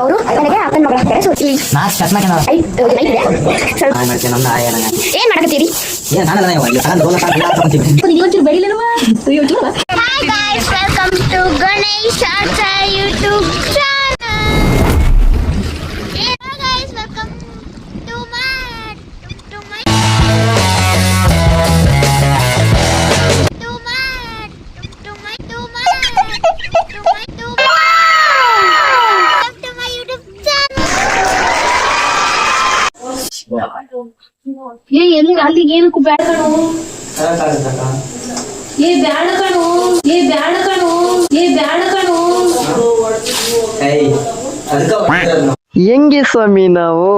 ಅವರು ನನಗೆ ಅಪ್ಪನ ಮಗಳ ಹಾಕ್ತಾರೆ. ಸೊ ಇಲ್ಲಿ ಏನ್ ಮಾಡಕತ್ತೀರಿ? Hi guys, welcome to Ganesh Acha YouTube channel. Hey guys, welcome to my YouTube channel. ये ಎಲ್ಲಿ ಅಲ್ಲಿಗೆ ಏನಕ್ಕೂ ಬ್ಯಾಡ ಕಣೋ. ये ಬ್ಯಾಡ ಕಣೋ. ये ಬ್ಯಾಡ ಕಣೋ. ये ಬ್ಯಾಡ ಕಣೋ. ಹೆಂಗೆ ಸ್ವಾಮಿ ನಾವು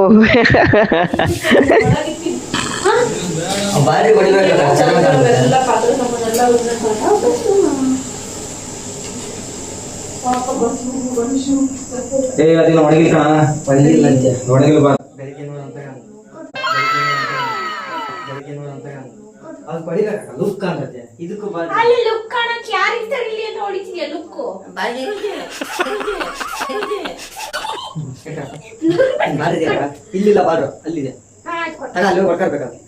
ಅಲ್ಲಿ ಲುಕ್ ಕಾಣಕ್ಕೆ ಯಾರಿರ್ತಾರೆ ಇಲ್ಲಿ ಅಂತ ಹೊಡಿತೀಯ ಲುಕ್ಕು. ಇಲ್ಲಿಲ್ಲ ಬಾರು ಅಲ್ಲಿದೆ ಅಲ್ಲಿ ಬರ್ಕರ್ಬೇಕಾದ್ರೆ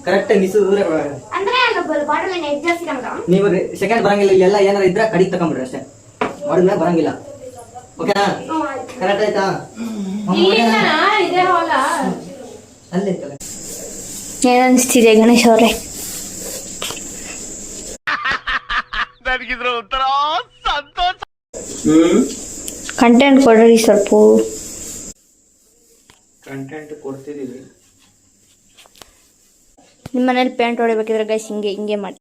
ಕರೆಕ್ಟ್ ನೀವು ಸೆಕೆಂಡ್ ಬರಂಗಿಲ್ಲ. ಇಲ್ಲೆಲ್ಲ ಏನಾರ ಇದ್ರೆ ಕಡಿಗೆ ತಕೊಂಡ್ಬಿಡ್ರಿ ಅಷ್ಟೇ. ಮಾಡಿದ್ಮೇಲೆ ಬರಂಗಿಲ್ಲ. ಓಕೆನಾ? ಕರೆಕ್ಟ್ ಆಯ್ತಾ? ಅಲ್ಲೇ ಐತಲ್ಲ. ಏನನ್ನಿಸ್ತಿದೆ ಗಣೇಶ್ ಅವರೇ? ನನಗಿದ್ರ ಒಂಥರ ಸಂತೋಷ. ಕಂಟೆಂಟ್ ಕೊಡ್ರಿ ಸ್ವಲ್ಪ. ಕಂಟೆಂಟ್ ಕೊಡ್ತಿದೀವಿ. ನಿಮ್ಮ ಮನೇಲಿ ಪೇಂಟ್ ಹೊಡಿಬೇಕಿದ್ರೆ ಗೈಸ್ ಹಿಂಗೆ ಮಾಡಿ.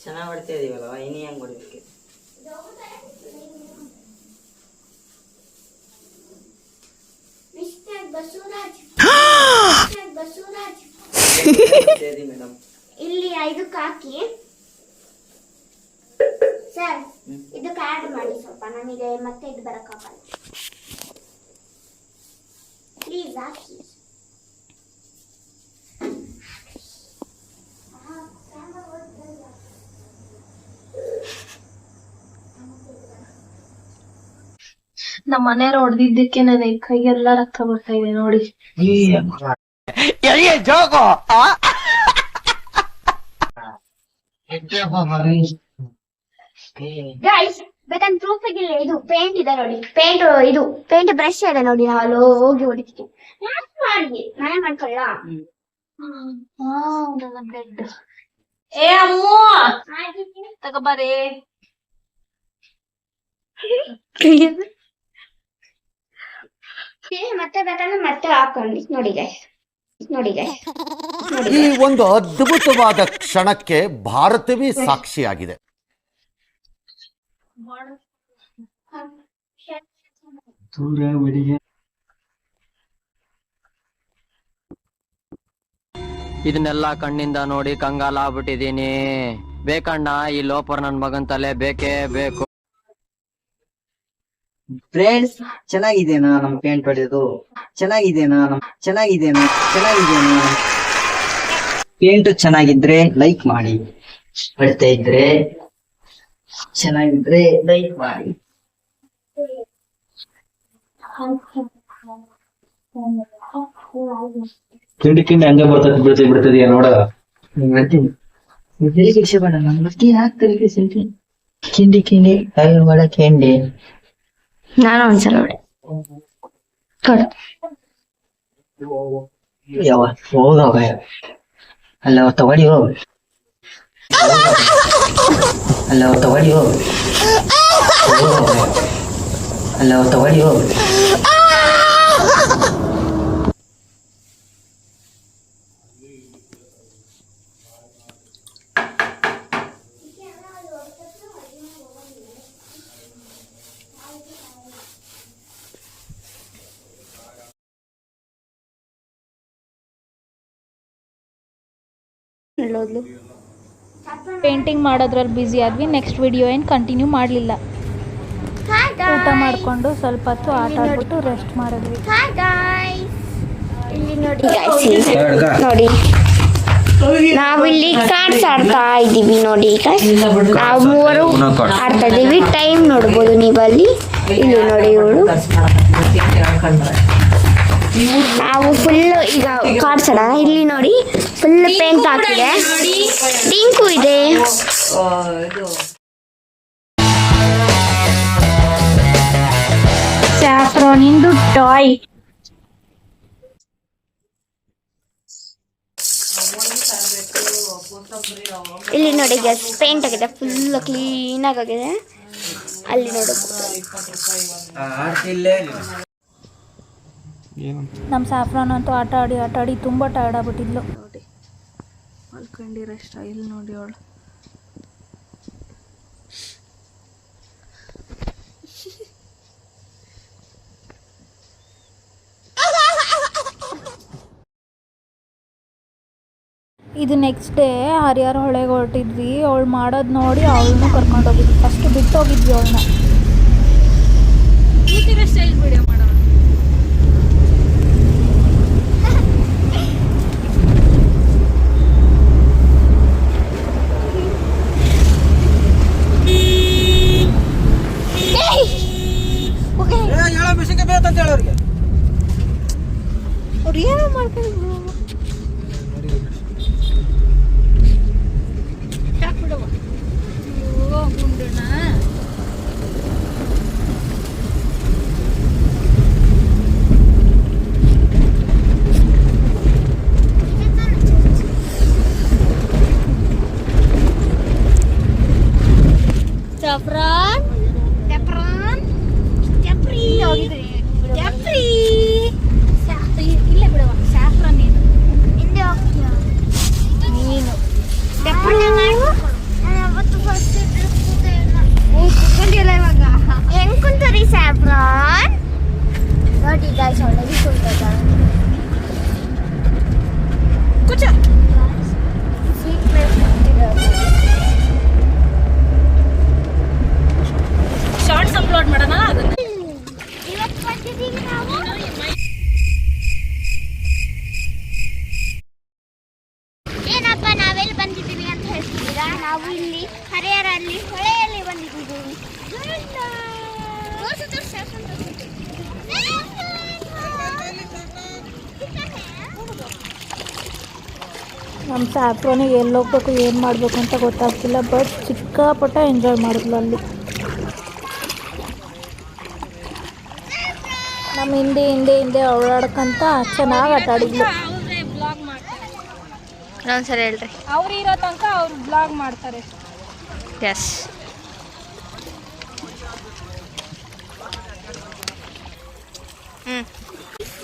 ಚೆನ್ನಾಗಿ ಹೊಡ್ತಾ ಇದೀವಲ್ಲ, ಇನ್ನು ಹೆಂಗ್ ಹೊಡಿಬೇಕು? ಇಲ್ಲಿ 5 ಹಾಕಿ ಸರ್, ಇದಕ್ಕೆ ಆಡ್ ಮಾಡಿ ಸ್ವಲ್ಪ. ನಮಗೆ ಮತ್ತೆ ಇದು ಬರಕ್ಕಾಗಲ್ಲ. ಪ್ಲೀಸ್ ಹಾಕಿ. ನಮ್ಮ ಮನೆಯವ್ರು ಹೊಡೆದಿದ್ದಕ್ಕೆ ನನಗೆ ಕೈಗೆಲ್ಲ ರಕ್ತ ಬರ್ತಾ ಇದೆ ನೋಡಿ. ಗೈಸ್, ಬೇಕಂದ್ರೆ ಪ್ರೂಫ್ ಇಲ್ಲ. ಇದು ಪೇಂಟ್ ಇದೆ ನೋಡಿ. ಪೇಂಟ್ ಬ್ರಷ್ ಇದೆ ನೋಡಿ. ಹಾಲು ಹೋಗಿ ಹೊಡಿತೀನಿ. ಮಾಡಿ ನಾನೇ ಮಾಡ್ಕೊಳ್ಳ. ನನ್ನ ಬ್ಲಡ್. ಏ ಅಮ್ಮು ತಗೋಬಾರೆ. ಮತ್ತೆ ಬೇಕಂದ್ರೆ ಮತ್ತೆ ಹಾಕೊಂಡಿ ನೋಡಿ ಗೈಸ್. ಈ ಒಂದು ಅದ್ಭುತವಾದ ಕ್ಷಣಕ್ಕೆ ಭಾರತವೇ ಸಾಕ್ಷಿಯಾಗಿದೆ. ಇದನ್ನೆಲ್ಲ ಕಣ್ಣಿಂದ ನೋಡಿ ಕಂಗಾಲ ಆಗ್ಬಿಟ್ಟಿದೀನಿ. ಬೇಕಣ್ಣ, ಈ ಲೋಪರ್ ನನ್ ಮಗನ್ ತಲೆ ಬೇಕೇ ಬೇಕು. ಫ್ರೆಂಡ್ಸ್, ಚೆನ್ನಾಗಿದೆನಾ ನಮ್ ಪೇಂಟ್ ಹೊಡೆಯೋದು? ಚೆನ್ನಾಗಿದೆನಾ? ಪೇಂಟ್ ಚೆನ್ನಾಗಿದ್ರೆ ಲೈಕ್ ಮಾಡಿ. ಹೊಡಿತಾ ಇದ್ರೆ ಚೆನ್ನಾಗಿದ್ರೆ ಲೈಕ್ ಮಾಡಿ. ಕಿಂಡಿ ಹಂಗೆ ಬರ್ತದೆ ಬಿಡ್ತದೀಯ ನೋಡ. ಶಿಕ್ಷೆ ಬೇಡ. ನಮ್ಗೆ ಹಾಕ್ತಾರೆ ಕಿಂಡಿ ಮಾಡ ಕೆಂಡಿ. ನಾನು ಒಂದ್ಸಲ ಹೊಡೆ ಕೊಡು. ಹೋಗವ ಅಲ್ಲ ತಗೊಳ್ಳಿ ಹೋಗು. ಪೇಂಟಿಂಗ್ ಮಾಡೋದ್ರಲ್ಲಿ ಬ್ಯುಸಿ ಆದ್ವಿ. ನೆಕ್ಸ್ಟ್ ವಿಡಿಯೋ ಏನು ಕಂಟಿನ್ಯೂ ಮಾಡಲಿಲ್ಲ. ಊಟ ಮಾಡಿಕೊಂಡು ಸ್ವಲ್ಪ ಹೊತ್ತು ಆಟ ಆಡ್ಬಿಟ್ಟು ರೆಸ್ಟ್ ಮಾಡಿದ್ವಿ. ಇಲ್ಲಿ ನೋಡಿ ಗೈಸ್, ನೋಡಿ ನಾವಿಲ್ಲಿ ಕಾರ್ಡ್ಸ್ ಆಡ್ತಾ ಇದ್ದೀವಿ ನೋಡಿ ಈಗ. ನಾವು ಮೂವರು ಆಡ್ತಾ ಇದ್ದೀವಿ. ಟೈಮ್ ನೋಡ್ಬೋದು ನೀವಲ್ಲಿ. ಇಲ್ಲಿ ನೋಡಿ ಇವಳು. ನಾವು ಫುಲ್ ಈಗ ಕಾರ್ಡ್ಸ್ ಆಡ. ಇಲ್ಲಿ ನೋಡಿ ಫುಲ್ ಪೇಂಟ್ ಹಾಕಿದೆ. ಟಿಂಕು ಇದೆ. ಸ್ಯಾಫ್ರಾನಿಂದು ಟಾಯ್. ಇಲ್ಲಿ ನೋಡಿ ಗ್ಯಾಸ್ ಪೇಂಟ್ ಆಗಿದೆ. ಫುಲ್ ಕ್ಲೀನ್ ಆಗಿದೆ. ಅಲ್ಲಿ ನೋಡಬಹುದು. ನಮ್ಮ ಸ್ಯಾಫ್ರಾನ್ ಅಂತೂ ಆಟ ಆಡಿ ತುಂಬ ಟಯರ್ಡ್ ಆಗ್ಬಿಟ್ಟಿದ್ಲು. ನೋಡಿ ಮಲ್ಕೊಂಡಿರೋ ಸ್ಟೈಲ್ ನೋಡಿ ಅವಳು. ಇದು ನೆಕ್ಸ್ಟ್ ಡೇ ಹರಿಹರ ಹೊಳೆಗೆ ಹೊರಟಿದ್ವಿ. ಅವಳು ಮಾಡೋದು ನೋಡಿ ಅವಳನ್ನೂ ಕರ್ಕೊಂಡು ಹೋಗಿದ್ವಿ. ಫಸ್ಟ್ ಬಿಟ್ಟು ಹೋಗಿದ್ವಿ ಅವಳನ್ನ. ಸ್ಟೈಲ್ ವಿಡಿಯೋ ಮಾಡೋಣ. ಅವ್ರು ಏನೋ ಮಾಡ್ಕೊಂಡು ಇಲ್ಲೇ ಬಿಡವ ಸ್ಯಾಫ್ರಾನ್ ನೀನು ಹೆಂಗ್ ಕುಂತರಿ ಸ್ಯಾಫ್ರಾನ್ ನೋಡಿ ಗಾಯ್ಸ್. ಒಳಗೆ ಕುಂತದ ಕುಚ ಸೀಟ್ ಮೇಲೆ ಕುಂತಿರೋದು. ಶಾರ್ಟ್ಸ್ ಅಪ್ಲೋಡ್ ಮಾಡೋಣ ಅದನ್ನ. ಇವತ್ತು ಬಂದಿದ್ದೀವಿ ನಾವು. ಏನಪ್ಪ ನಾವೆಲ್ಲಿ ಬಂದಿದ್ದೀವಿ ಅಂತ ಹೇಳ್ತಿದ್ದೀರಾ? ನಾವು ಇಲ್ಲಿ ಹರಿಹರಲ್ಲಿ ಹೊಳೆಯಲ್ಲಿ ಬಂದಿದ್ದೀವಿ. ನಮ್ಮ ಸ್ಯಾಫ್ರಾನಿಗೆ ಎಲ್ಲಿ ಹೋಗ್ಬೇಕು ಏನು ಮಾಡಬೇಕು ಅಂತ ಗೊತ್ತಾಗ್ತಿಲ್ಲ. ಬಟ್ ಸಿಕ್ಕಾಪಟ್ಟ ಎಂಜಾಯ್ ಮಾಡಿದ್ಲು ಅಲ್ಲಿ. ನಮ್ಮ ಹಿಂದೆ ಓಡಾಡ್ಕಂತ ಚೆನ್ನಾಗಿ ಆಟ ಆಡಿದ್ಲು. ಇನ್ನೊಂದ್ಸಲ ಹೇಳ್ರಿ. ಅವ್ರು ಇರೋ ತನಕ ಅವ್ರು ಬ್ಲಾಗ್ ಮಾಡ್ತಾರೆ. ಎಸ್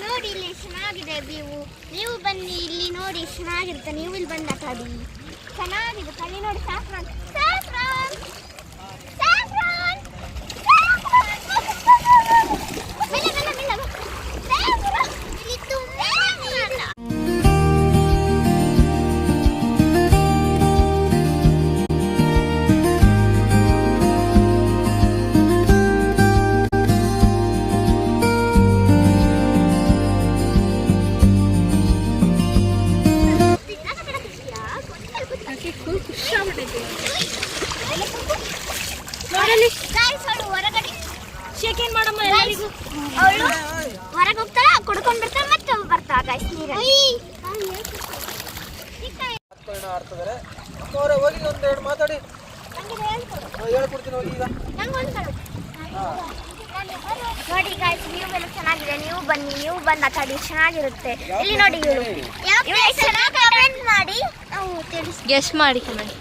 ನೋಡಿ ಇಲ್ಲಿ ಚೆನ್ನಾಗಿದೆ ವ್ಯೂ. ನೀವು ಬನ್ನಿ ಇಲ್ಲಿ ನೋಡಿ ಚೆನ್ನಾಗಿರುತ್ತೆ. ನೀವು ಇಲ್ಲಿ ಬಂದು ಆಟ ಆಡಿ. ಚೆನ್ನಾಗಿದೆ. ಅಲ್ಲಿ ನೋಡಿ ಸ್ಯಾಫ್ರಾನ್ ಸ್ಯಾಫ್ರಾನ್ ಸ್ಯಾಫ್ರಾನ್ ಶೇಕ್ ಮಾಡಮ್ಮ ಎಲ್ಲರಿಗೂ. ಅವಳು ಹೊರಗೆ ಹೋಗ್ತಾಳ, ಕುಡ್ಕೊಂಡ್ ಬರ್ತಾಳ, ಮತ್ತೆ ಬರ್ತಾಳ ಗೈಸ್ ನೀರಲ್ಲಿ. ನೋಡಿ ಗೈಸ್ ವ್ಯೂ ಎಲ್ಲ ಚೆನ್ನಾಗಿದೆ. ನೀವು ಬನ್ನಿ, ನೀವು ಬಂದು ಆಟ ಆಡಿ ಚೆನ್ನಾಗಿರುತ್ತೆ. ಇಲ್ಲಿ ನೋಡಿ ಇವಳು ಚೆನ್ನಾಗಿ ಕಮೆಂಟ್ ಮಾಡಿ ನಾವು ತಿಳಿಸಿ ಗೆಸ್ ಮಾಡಿ ಕಮೆಂಟ್.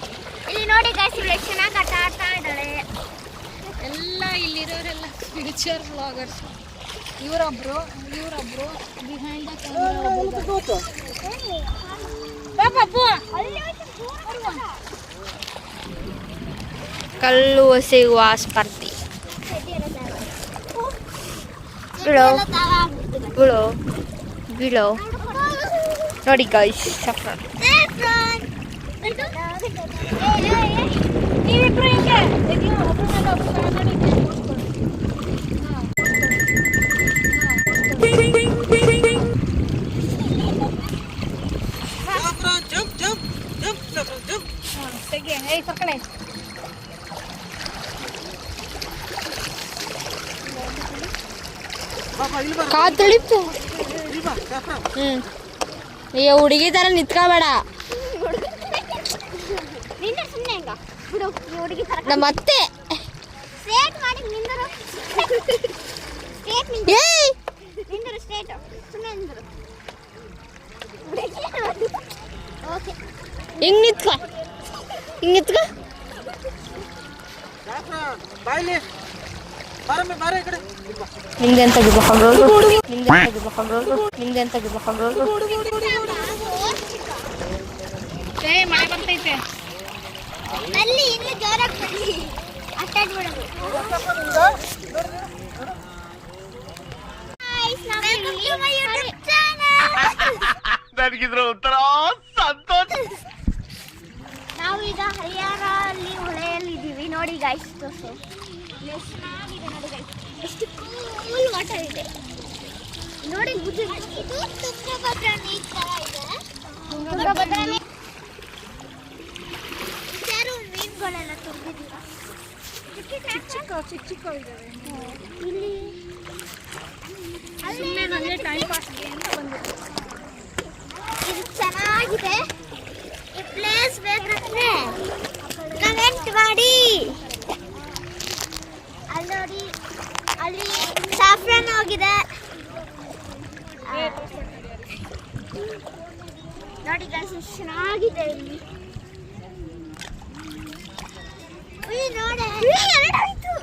ಇಲ್ಲಿ ನೋಡಿ ಗೈಸ್ ಇವಳು ಚೆನ್ನಾಗಿ ಆಟ ಆಡ್ತಾ ಇದ್ದಾಳೆ. ಎಲ್ಲ ಇಲ್ಲಿರೋರೆಲ್ಲ ಫ್ಯೂಚರ್ ಬ್ಲಾಗರ್ಸ್. ಇವರೊಬ್ರು ಬಿಹೈಂಡ್ ದ ಕಲ್ಲು ಎಸೆಯುವ ಸ್ಪರ್ಧೆ. ಬೀಳೋ ನೋಡಿ ಗೈಸ್ ಸಫ್ರಾನ್. ನೀವಿಬ್ರು ಹಿಂಗೆ ಜಂಪ್ ಕಣೆ. ಕಾತಳಿತು. ಈಗ ಹುಡುಗಿ ತರ ನಿತ್ಕೋಬೇಡ. ನಿಂದ ಸುಮ್ಮನೆ ಹೆಂಗ ಬಿಡು ಈ ಹುಡುಗಿ ತರ ನಮ್ಮ ಅತ್ತೆ. ಸ್ಟ್ರೇಟ್ ಮಾಡಿ ನಿಂದರು. ಸ್ಟ್ರೇಟ್ ಏಯ್ ನಿಂದರು ಸ್ಟ್ರೇಟ್ ಸುಮ್ಮನೆ ನಿಂದರು. ಓಕೆ ಹಿಂಗ್ ನಿತ್ಕೋ. ಹಿಂಗ್ ನಿತ್ಕೋ. ನಿಂದೆಂತ ಮಳೆ ಬರ್ತೈತೆ. ಅಲ್ಲಿ ಇನ್ನು ಜೋರಾಗಿ ಬರಲಿ ಅಟ್ಟಾಡ್ ಬಿಡೋದು. ನನಗಿದ್ರ ಒಂಥರ ಸಂತೋಷ. ನಾವು ಈಗ ಹರಿಯಾಣಲ್ಲಿ ಹೊಳೆಯಲ್ಲಿ ಇದ್ದೀವಿ ನೋಡಿ ಗೈಸ್. ಚೆನ್ನಾಗಿದೆ ನೋಡಿ ಗೈಸ್, ಎಷ್ಟು ಕೂಲ್ ವಾಟರ್ ಇದೆ ನೋಡಿ. ಇದು ತುಂಗಭದ್ರಾ ನೀರ್ ತರ ಇದೆ. ತುಂಗಭದ್ರಾ ಯಾರು ಮೀನುಗಳೆಲ್ಲ ತುಂಬಿದ್ದೀರಾ? ಚಿಕ್ಕ ಇದ್ದಾವೆ ಇಲ್ಲಿ. ಸುಮ್ಮನೆ ನನಗೆ ಟೈಮ್ ಪಾಸ್ಗೆ ಅಂತ ಬಂದಿದೆ. ಇದು ಚೆನ್ನಾಗಿದೆ. ಈ ಪ್ಲೇಸ್ ಬೇಕಂದ್ರೆ ಕಮೆಂಟ್ ಮಾಡಿ. ಅಲ್ಲಿ ನೋಡಿ, ಅಲ್ಲಿ ಸಾಫ್ರಾನ್ ಹೋಗಿದೆ ನೋಡಿ ಗೈಸ್, ಚೆನ್ನಾಗಿದೆ ಇಲ್ಲಿ. ನೋಡಿ ಎರಡಾಯ್ತು.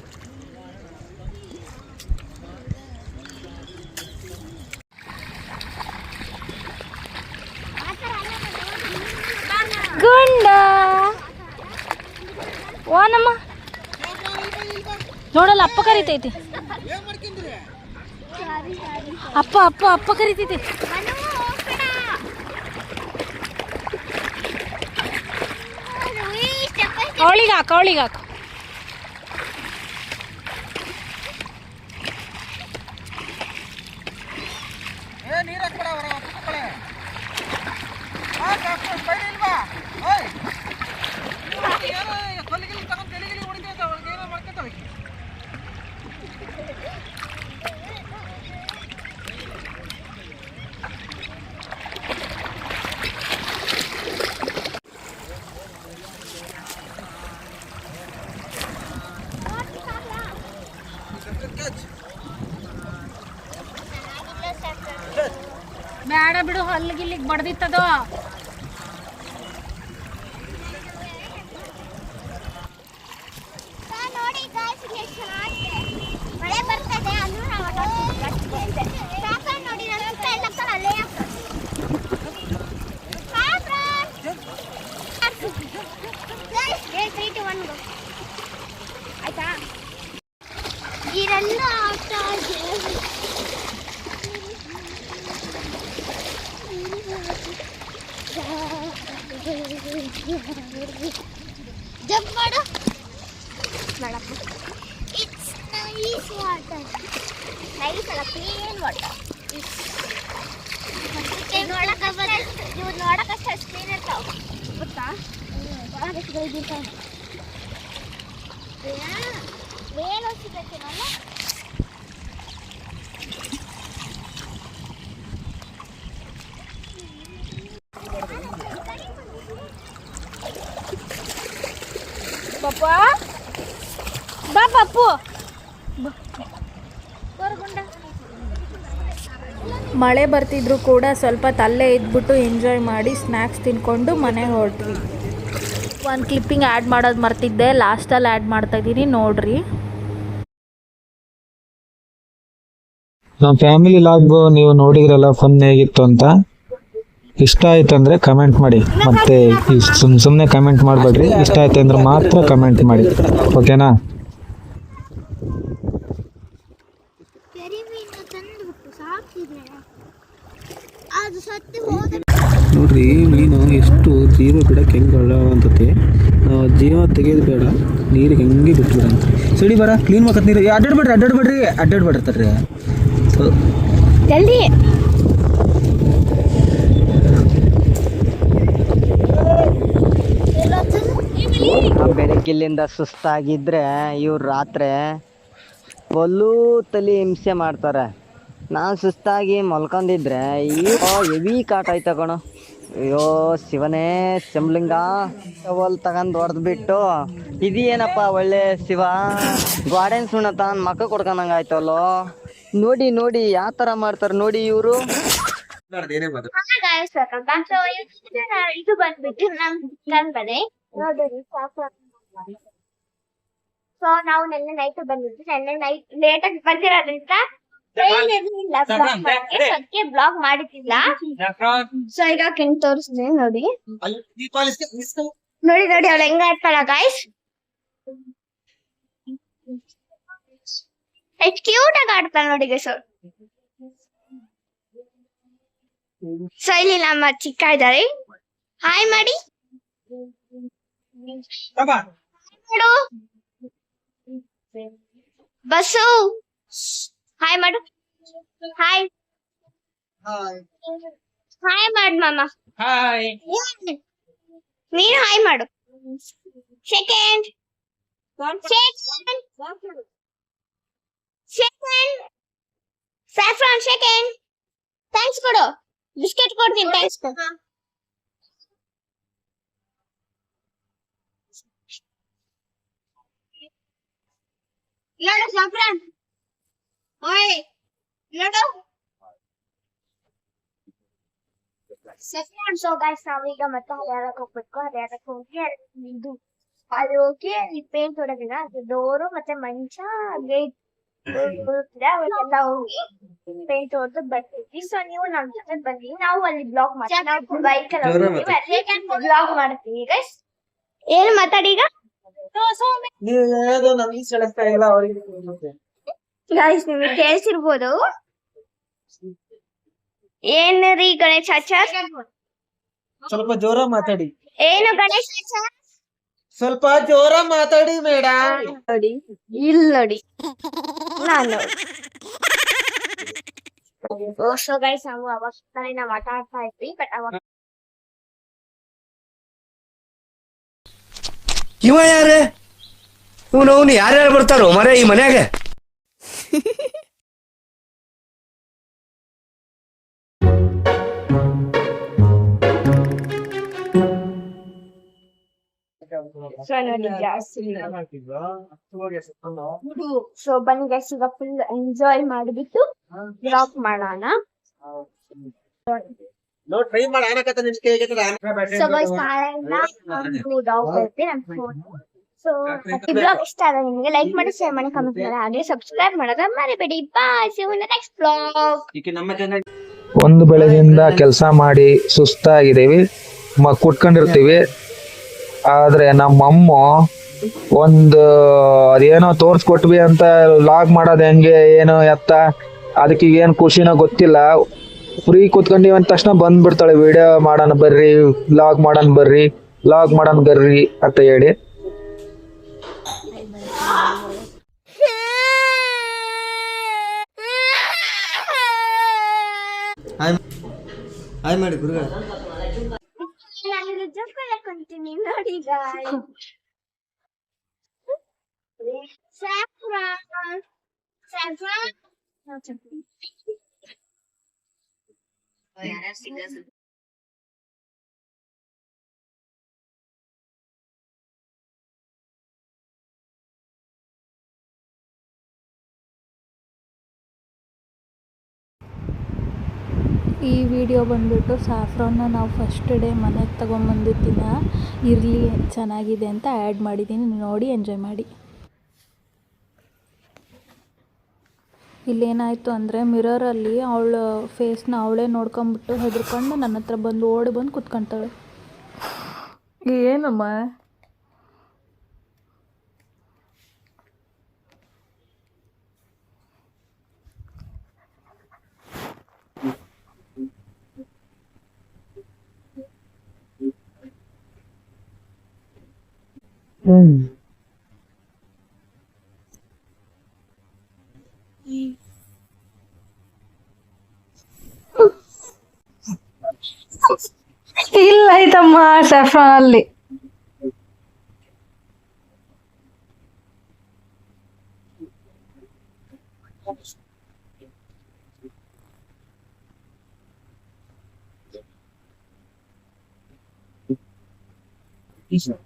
ಗುಂಡ ಓನಮ್ಮ ನೋಡಲ್ಲ, ಅಪ್ಪ ಕರಿತೈತಿ. ಅಪ್ಪ ಅಪ್ಪ ಅಪ್ಪ ಕರಿತೈತಿ. ಅವಳಿಗೆ ಹಾಕ, ಅವಳಿಗೆ ಹಾಕ. ಬೇಡ ಬಿಡು, ಹಲ್ಲಿಗಿಲ್ಲಿಗೆ ಬಡ್ದಿತ್ತದು. ನೋಡಿ guys, ಇಲ್ಲಿ ಎಷ್ಟು ಚೆನ್ನಾಗಿದೆ. ಮಳೆ ಬರ್ತದೆ ಅಲ್ಲೂ ನಾವು ಸಾಫ್ರಾನ್ ನೋಡಿ, ನನ್ನ ಸುತ್ತ ಎಲ್ಲ ಕಡೆ ಅಲ್ಲೇ ಸಾಫ್ರಾನ್. Guys, 3, 2, 1 go. ಆಯ್ತಾ? ಇರೆಲ್ಲ ಆಟ ಜಂಪ್ ಮಾಡು. ಮಾಡಪ್ಪ. It's nice water. ನೈಸ್ ಅಲ್ಲ, ಕ್ಲೀನ್ ವಾಟರ್. ನೀವು ನೋಡಕ್ಕಷ್ಟು ಅಷ್ಟು ಕ್ಲೀನ್ ಇರ್ತಾವೆ ಗೊತ್ತಾ? ಮೇಲೆ ಸಿಗತ್ತೇನಲ್ಲ. ಪಾಪ ಬಾ ಪಪ್ಪು. ಮಳೆ ಬರ್ತಿದ್ರು ಕೂಡ ಸ್ವಲ್ಪ ತಲ್ಲೇ ಇದ್ಬಿಟ್ಟು ಎಂಜಾಯ್ ಮಾಡಿ ಸ್ನ್ಯಾಕ್ಸ್ ತಿನ್ಕೊಂಡು ಮನೆಗೆ ಹೊರಟ್ವಿ. ಒಂದು ಕ್ಲಿಪ್ಪಿಂಗ್ ಆ್ಯಡ್ ಮಾಡೋದು ಮರ್ತಿದ್ದೆ, ಲಾಸ್ಟಲ್ಲಿ ಆ್ಯಡ್ ಮಾಡ್ತಾಯಿದ್ದೀನಿ ನೋಡ್ರಿ. ನಮ್ಮ ಫ್ಯಾಮಿಲಿ ಲಾಗ್ ನೀವು ನೋಡಿದ್ರಲ್ಲ, ಫನ್ ಹೇಗಿತ್ತು ಅಂತ. ಇಷ್ಟ ಆಯ್ತು ಅಂದರೆ ಕಮೆಂಟ್ ಮಾಡಿ, ಮತ್ತೆ ಸುಮ್ಮನೆ ಕಮೆಂಟ್ ಮಾಡಬೇಡ್ರಿ. ಇಷ್ಟ ಆಯ್ತು ಅಂದ್ರೆ ಮಾತ್ರ ಕಮೆಂಟ್ ಮಾಡಿ, ಓಕೆನಾ? ನೋಡ್ರಿ, ಮೀನು ಎಷ್ಟು ಜೀವ ಬಿಡಕ್ಕೆ ಹೆಂಗೆ ಅಂತತೆ. ಜೀವ ತೆಗೆದು ಬೇಡ, ನೀರಿಗೆ ಹೆಂಗೆ ಬಿಟ್ಬಿಡ ಅಂತ. ಸಡಿ ಬರ ಕ್ಲೀನ್ ಮಾಡತ್ ನೀರು. ಅಡ್ಡಾಡ್ಬೇಡ್ರಿ ಜಲ್ದಿ. ಆ ಇಲ್ಲಿಂದ ಸುಸ್ತಾಗಿದ್ರೆ ಇವ್ರು ರಾತ್ರಿ ಒಲ್ಲೂ ತಲೆ ಹಿಂಸೆ ಮಾಡ್ತಾರೆ. ನಾನು ಸುಸ್ತಾಗಿ ಮಲ್ಕೊಂಡಿದ್ರೆ ಹೆವಿ ಕಾಟ ಆಯ್ತ ಕಣೋ. ಅಯ್ಯೋ ಶಿವನೇ ಶಂಭಲಿಂಗ ಟವಲ್ ತಗೊಂಡ್ ಹೊಡೆದ್ಬಿಟ್ಟು ಇದೇನಪ್ಪ ಒಳ್ಳೆ ಶಿವ ಗಾರ್ಡನ್ ಸುಣ್ಣ ತಾನ್ ಮಕ್ಕ ಕೊಡ್ಕೊಂಡಂಗ ಆಯ್ತಲ್ಲೋ. ನೋಡಿ ನೋಡಿ ಯಾವ ತರ ಮಾಡ್ತಾರೆ ನೋಡಿ ಇವರು. ಇದು ಬಂದ್ಬಿಟ್ಟು ನಮ್ ಕನ್ಬದೆ ನೋಡ್ರಿ. ಸೊ ನಾವು ನೆನ್ನೆ ನೈಟ್ ಬಂದಿದ್ವಿ. ನೆನ್ನೆ ನೈಟ್ ಲೇಟ್ ಆಗಿ ಬಂದಿರೋದ್ರಿಂದ ಸದ್ಯಕ್ಕೆ ಬ್ಲಾಗ್ ಮಾಡಿದ್ದಿಲ್ಲ. ಸೊ ಈಗ ಕೆಂಗ್ ತೋರಿಸ್ತೀನಿ ನೋಡಿ. ನೋಡಿ ನೋಡಿ ಅವಳು ಹೆಂಗ ಆಡ್ತಾಳ ಗಾಯ್ಸ್. ಎಷ್ಟು ಕ್ಯೂಟ್ ಆಗಿ ಆಡ್ತಾಳ ನೋಡಿ ಗೈಸ್. ಸೊ ಇಲ್ಲಿ ನಮ್ಮ ಚಿಕ್ಕ ಇದ್ದಾರೆ. ಹಾಯ್ ಮಾಡಿ ಮಾಡು ಬಸ್ಸು. ಹಾಯ್ ಮಾಡು. ಹಾಯ್ ಹಾಯ್ ಮಾಡು ಮಾಮ. ನೀನು ಹಾಯ್ ಮಾಡು. Second saffron second. ಥ್ಯಾಂಕ್ಸ್ ಕೊಡು. ಬಿಸ್ಕೆಟ್ ಕೊಡ್ತೀನಿ. ಥ್ಯಾಂಕ್ಸ್ ಕೊಡು. ನೋಡು ಸ್ಯಾಫ್ರಾನ್. ಓಯ್ ನೋಡು ಸೆಕೆಂಡ್. ಸೊ ಗೈಸ್ ನಾವೀಗ ಮತ್ತೆ ಹರಿಯಾಣಕ್ಕೆ ಹೋಗ್ಬೇಕು. ಹರಿಯಾಣಕ್ಕೆ ಹೋಗಿ ಇದು ಅಲ್ಲಿ ಹೋಗಿ ಅಲ್ಲಿ ಪೇಂಟ್ ಹೊಡೋದಿಲ್ಲ. ಅದು ಡೋರು ಮತ್ತೆ ಮಂಚ ಗೇಟ್ ಅವೆಲ್ಲ ಹೋಗಿ ಪೇಂಟ್ ಹೊಡೆದು ಬರ್ತೀವಿ. ಸೊ ನೀವು ನಮ್ ಜೊತೆ ಬನ್ನಿ. ನಾವು ಅಲ್ಲಿ ಬ್ಲಾಗ್ ಮಾಡ್ತೀವಿ. ನಾವು ಬೈಕ್ ಬ್ಲಾಗ್ ಮಾಡ್ತೀವಿ ಗೈಸ್. ಏನ್ ಮಾತಾಡಿ ಈಗ ಗೈಸ್ ನಿಮಗೆ ಕೇಳಿಸಿರ್ಬೋದು. ಏನ್ರಿ ಗಣೇಶ ಆಚಾರ್? ಸ್ವಲ್ಪ ಜೋರ ಮಾತಾಡಿ. ಏನು ಗಣೇಶ ಆಚಾರ್? ಸ್ವಲ್ಪ ಜೋರ ಮಾತಾಡಿ ಮೇಡಮ್. ನೋಡಿ ಇಲ್ಲಿ ನೋಡಿ ನಾನು. ಸೊ ಗೈಸ್ ನಾವು ಅವಾಗ ನಾವು ಆಟ ಆಡ್ತಾ ಇದ್ವಿ. ಬಟ್ ಅವಾಗ ಇವ ಯಾರೇ ಇವನು ಯಾರ್ಯಾರು ಬರ್ತಾರೋ ಮರ ಈ ಮನ್ಯಾಗ? ಸೊ ಬನ್ನಿ ಗೈಸ್ ಈಗ ಫುಲ್ ಎಂಜಾಯ್ ಮಾಡಿಬಿಟ್ಟು ಬ್ಲಾಗ್ ಮಾಡೋಣ. ಸೊ ಗೈಸ್ ಸೊ ಈ ಬ್ಲಾಗ್ ಇಷ್ಟ ಆದ್ರೆ ನಿಮಗೆ ಲೈಕ್ ಮಾಡಿ, ಶೇರ್ ಮಾಡಿ, ಕಮೆಂಟ್ ಮಾಡಿ, ಹಾಗೆ ಸಬ್ಸ್ಕ್ರೈಬ್ ಮಾಡೋದು ಮರಿಬೇಡಿ. Bye. See you in the next blog. ಒಂದು ಬೆಳಗಿಂದ ಕೆಲಸ ಮಾಡಿ ಸುಸ್ತಾಗಿದ್ದೀವಿ, ಕುಟ್ಕೊಂಡಿರ್ತೀವಿ. ಆದ್ರೆ ನಮ್ಮಮ್ಮ ಒಂದು ಅದೇನೋ ತೋರ್ಸ್ಕೊಟ್ವಿ ಅಂತ ಲಾಗ್ ಮಾಡೋದು ಹೆಂಗೆ ಏನೋ ಎತ್ತ ಅದಕ್ಕೆ ಏನ್ ಖುಷಿನೋ ಗೊತ್ತಿಲ್ಲ. ಫ್ರೀ ಕೂತ್ಕೊಂಡಿವಿ ಅಂದ ತಕ್ಷಣ ಬಂದ್ಬಿಡ್ತಾಳೆ ವಿಡಿಯೋ ಮಾಡೋಣ ಬರ್ರಿ, ಲಾಗ್ ಮಾಡೋಣ ಬರ್ರಿ, ಲಾಗ್ ಮಾಡೋಣ ಬರ್ರಿ ಅಂತ ಹೇಳಿ. ಹಾಯ್ ಮಾಡಿ ಗುರುಗಳ. ನಾನು ನಿಜಕ್ಕೂ ನೋಡಿ ಸ್ಯಾಫ್ರಾನ್ ಈ ವಿಡಿಯೋ ಬಂದ್ಬಿಟ್ಟು ಸ್ಯಾಫ್ರಾನ್ನ ನಾವು ಫಸ್ಟ್ ಡೇ ಮನೆಗೆ ತೊಗೊಂಬಂದಿದ್ದ ದಿನ ಇರಲಿ ಚೆನ್ನಾಗಿದೆ ಅಂತ ಆ್ಯಡ್ ಮಾಡಿದ್ದೀನಿ. ನೋಡಿ ಎಂಜಾಯ್ ಮಾಡಿ. ಇಲ್ಲೇನಾಯಿತು ಅಂದರೆ ಮಿರರಲ್ಲಿ ಅವಳ ಫೇಸ್ನ ಅವಳೇ ನೋಡ್ಕೊಂಬಿಟ್ಟು ಹೆದರ್ಕೊಂಡು ನನ್ನ ಹತ್ರ ಬಂದು ಓಡಿ ಬಂದು ಕುತ್ಕೊತಾಳೆ. ಏನಮ್ಮ ಇಲ್ಲ ಐತಮ್ಮ ಸ್ಯಾಫ್ರಾನ್ ಅಲ್ಲಿ ಟೀಚರ್